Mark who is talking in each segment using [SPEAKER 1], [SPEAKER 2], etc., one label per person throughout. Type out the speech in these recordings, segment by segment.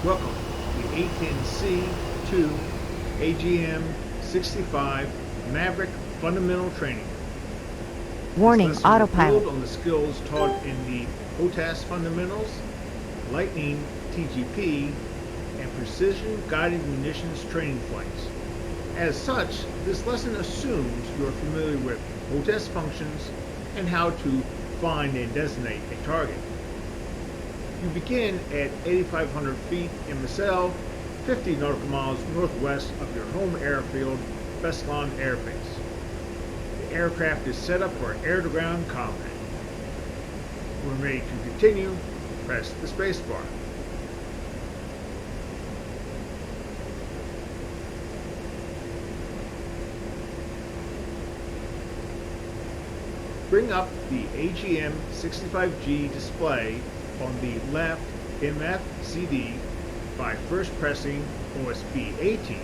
[SPEAKER 1] Welcome to the A-10C-2 AGM-65 Maverick Fundamental Training.
[SPEAKER 2] Warning,
[SPEAKER 1] This lesson will
[SPEAKER 2] autopilot.
[SPEAKER 1] build on the skills taught in the HOTAS Fundamentals, Lightning TGP, and Precision Guided Munitions Training Flights. As such, this lesson assumes you are familiar with HOTAS functions and how to find and designate a target. You begin at 8,500 feet MSL, 50 nautical miles northwest of your home airfield, Beslan Air Base. The aircraft is set up for air-to-ground combat. When ready to continue, press the spacebar. Bring up the AGM-65G display on the left MFCD by first pressing OSB 18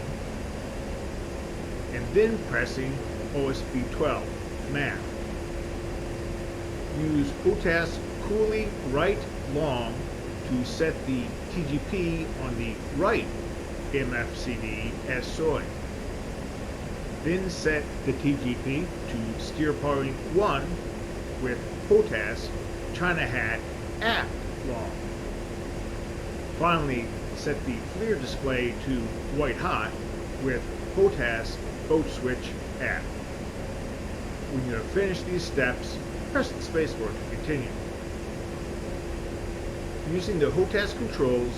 [SPEAKER 1] and then pressing OSB 12 MAV. Use HOTAS Coolie right long to set the TGP on the right MFCD as soy. Then set the TGP to steer point 1 with HOTAS China Hat aft long. Finally, set the FLIR display to white hot with HOTAS boat switch aft. When you have finished these steps, press the spacebar to continue. Using the HOTAS controls,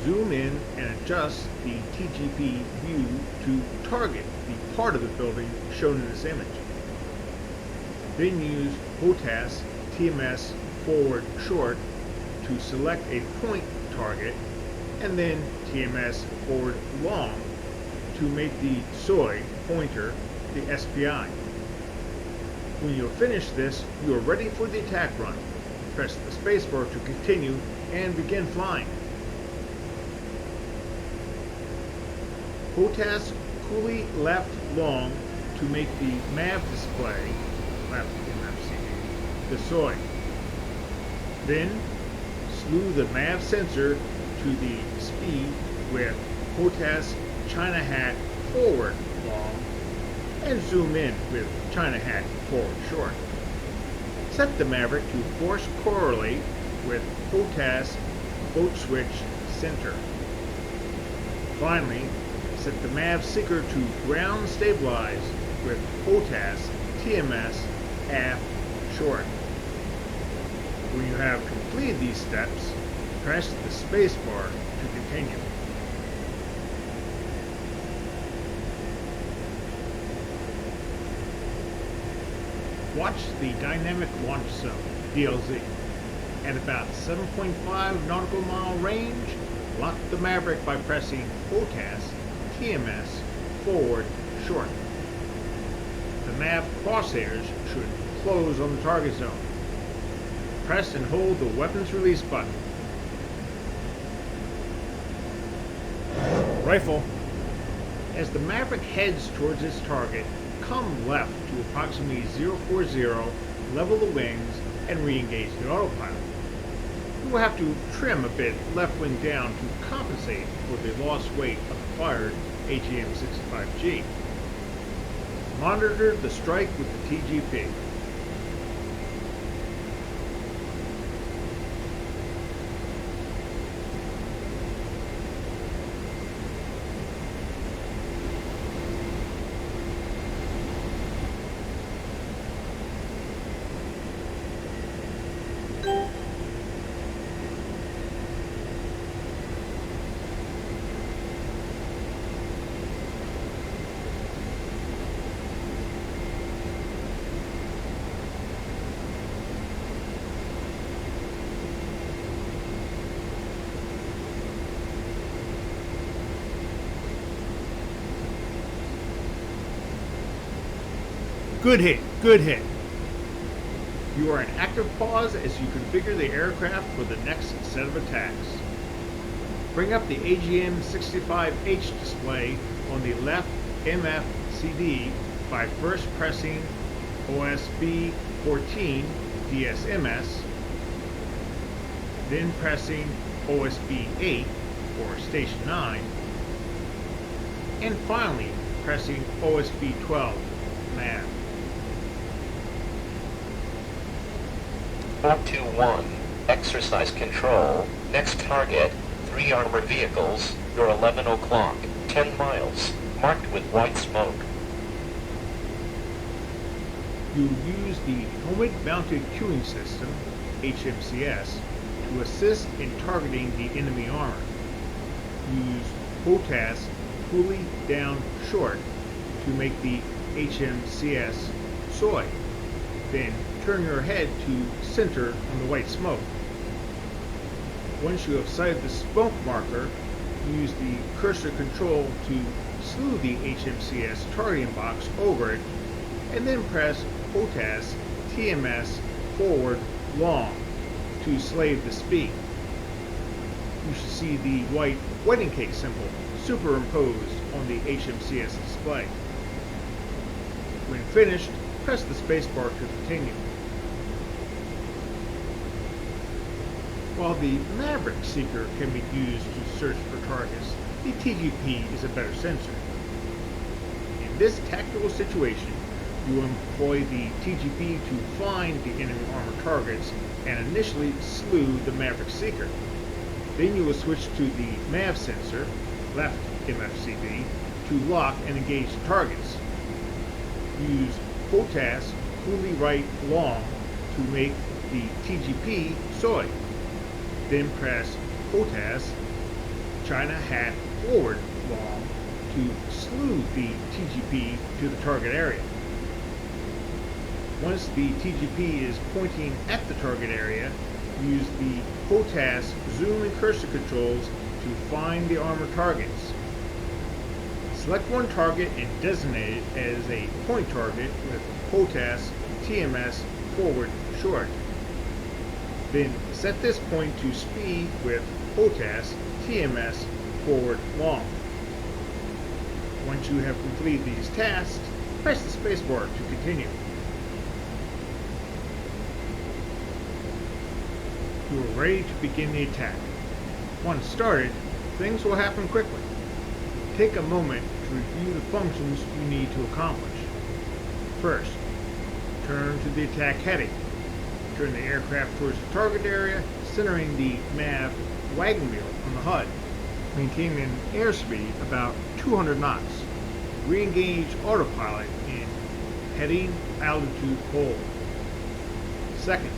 [SPEAKER 1] zoom in and adjust the TGP view to target the part of the building shown in this image. Then use HOTAS TMS forward short to select a point target, and then TMS forward long to make the soy pointer the SPI. When you have finished this, you are ready for the attack run. Press the spacebar to continue and begin flying. HOTAS Coolie left long to make the MAV display, left MFCD, the soy. Then slew the MAV sensor to the speed with HOTAS China Hat forward long and zoom in with China Hat forward short. Set the Maverick to force correlate with HOTAS boat switch center. Finally, set the MAV seeker to ground stabilize with HOTAS TMS aft short. When you have completed these steps, press the spacebar to continue. Watch the Dynamic Launch Zone, DLZ. At about 7.5 nautical mile range, lock the Maverick by pressing HOTAS TMS forward short. The MAV crosshairs should close on the target zone. Press and hold the weapons release button. Rifle. As the Maverick heads towards its target, come left to approximately 040, level the wings, and re-engage the autopilot. You will have to trim a bit left wing down to compensate for the lost weight of the fired AGM-65G. Monitor the strike with the TGP. Good hit, good hit. You are in active pause as you configure the aircraft for the next set of attacks. Bring up the AGM-65H display on the left MFCD by first pressing OSB 14 DSMS, then pressing OSB 8 for Station 9, and finally pressing OSB 12 MAV.
[SPEAKER 3] 421, exercise control, next target, 3 armored vehicles, your 11 o'clock, 10 miles, marked with white smoke.
[SPEAKER 1] You use the Helmet Mounted Cueing System, HMCS, to assist in targeting the enemy armor. Use HOTAS pulley down short to make the HMCS soy. Then turn your head to center on the white smoke. Once you have sighted the smoke marker, use the cursor control to slew the HMCS targeting box over it, and then press HOTAS TMS forward long to slave the speed. You should see the white wedding cake symbol superimposed on the HMCS display. When finished, press the spacebar to continue. While the Maverick Seeker can be used to search for targets, the TGP is a better sensor. In this tactical situation, you employ the TGP to find the enemy armor targets and initially slew the Maverick Seeker. Then you will switch to the MAV sensor, left MFCB, to lock and engage the targets. Use HOTAS pulley right long to make the TGP soy. Then press HOTAS China hat forward long to slew the TGP to the target area. Once the TGP is pointing at the target area, use the HOTAS zoom and cursor controls to find the armored targets. Select one target and designate it as a point target with HOTAS TMS forward short. Then set this point to speed with HOTAS TMS forward long. Once you have completed these tasks, press the spacebar to continue. You are ready to begin the attack. Once started, things will happen quickly. Take a moment to review the functions you need to accomplish. First, turn to the attack heading. Turn the aircraft towards the target area, centering the MAV wagon wheel on the HUD. Maintain an airspeed about 200 knots. Re-engage autopilot in heading altitude hold. Second,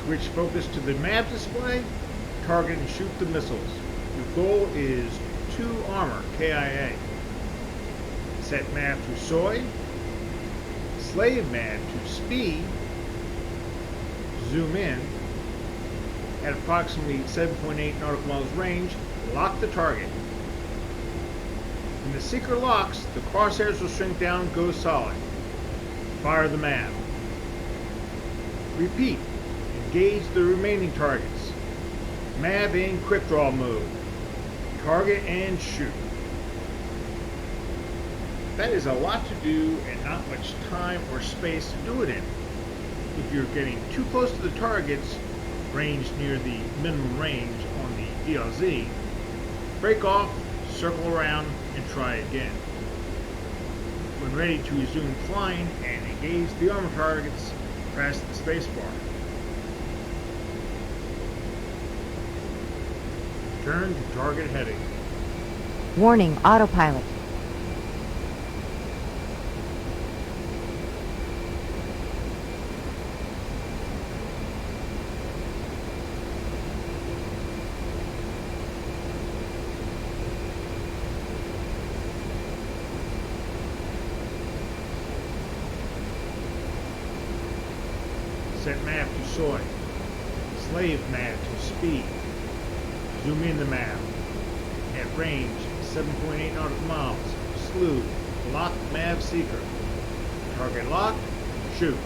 [SPEAKER 1] switch focus to the MAV display, target and shoot the missiles. Your goal is 2 armor KIA. Set MAV to soy, slave MAV to speed, zoom in, at approximately 7.8 nautical miles range, lock the target. When the Seeker locks, the crosshairs will shrink down and go solid. Fire the MAV. Repeat. Engage the remaining targets. MAV in quick draw mode. Target and shoot. That is a lot to do and not much time or space to do it in. If you're getting too close to the targets, range near the minimum range on the DLZ, break off, circle around, and try again. When ready to resume flying and engage the armor targets, press the spacebar. Turn to target heading.
[SPEAKER 2] Warning, autopilot.
[SPEAKER 1] Set MAV to soy. Slave MAV to speed. Zoom in the MAV. At range 7.8 nautical miles. Slew. Lock MAV Seeker. Target locked. Shoot.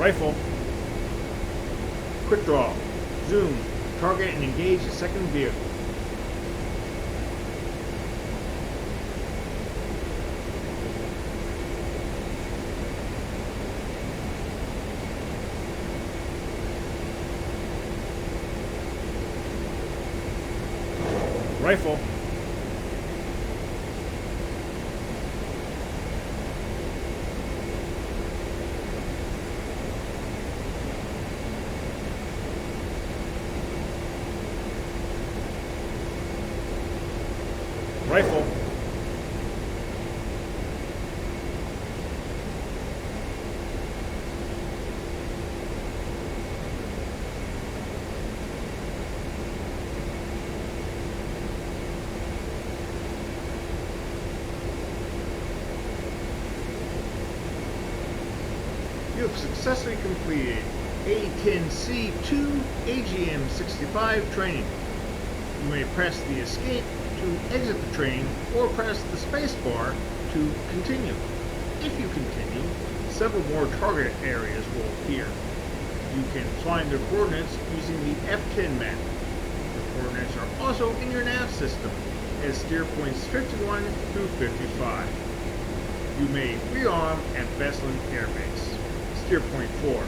[SPEAKER 1] Rifle. Quick draw. Zoom. Target and engage the second vehicle. Rifle. Rifle. You have successfully completed A-10C-2 AGM-65 training. You may press the escape to exit the training or press the space bar to continue. If you continue, several more target areas will appear. You can find the coordinates using the F10 map. The coordinates are also in your nav system as steer points 51 through 55. You may rearm at Beslan Air Base. Steer point 4.